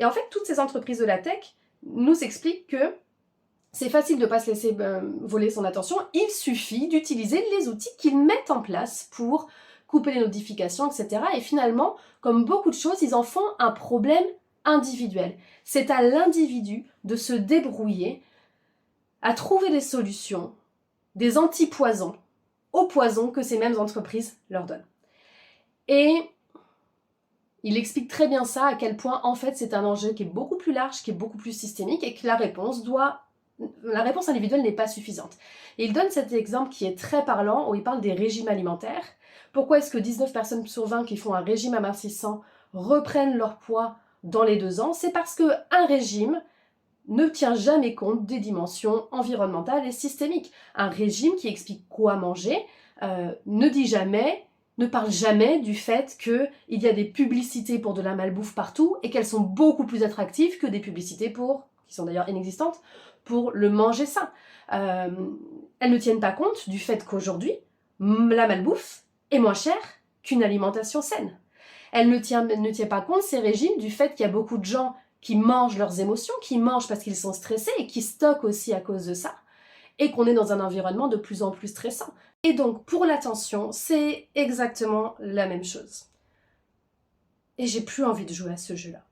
Et en fait, toutes ces entreprises de la tech nous expliquent que c'est facile de ne pas se laisser voler son attention, il suffit d'utiliser les outils qu'ils mettent en place pour couper les notifications, etc. Et finalement, comme beaucoup de choses, ils en font un problème individuel. C'est à l'individu de se débrouiller, à trouver des solutions, des antipoisons aux poisons que ces mêmes entreprises leur donnent. Et il explique très bien ça, à quel point en fait c'est un enjeu qui est beaucoup plus large, qui est beaucoup plus systémique et que la réponse individuelle n'est pas suffisante. Et il donne cet exemple qui est très parlant, où il parle des régimes alimentaires. Pourquoi est-ce que 19 personnes sur 20 qui font un régime amincissant reprennent leur poids dans les 2 ans? C'est parce qu'un régime ne tient jamais compte des dimensions environnementales et systémiques. Un régime qui explique quoi manger ne parle jamais du fait qu'il y a des publicités pour de la malbouffe partout et qu'elles sont beaucoup plus attractives que des publicités qui sont d'ailleurs inexistantes, pour le manger sain. Elles ne tiennent pas compte du fait qu'aujourd'hui, la malbouffe est moins chère qu'une alimentation saine. Elle ne tient pas compte, ces régimes, du fait qu'il y a beaucoup de gens qui mangent leurs émotions, qui mangent parce qu'ils sont stressés et qui stockent aussi à cause de ça, et qu'on est dans un environnement de plus en plus stressant. Et donc, pour l'attention, c'est exactement la même chose. Et j'ai plus envie de jouer à ce jeu-là.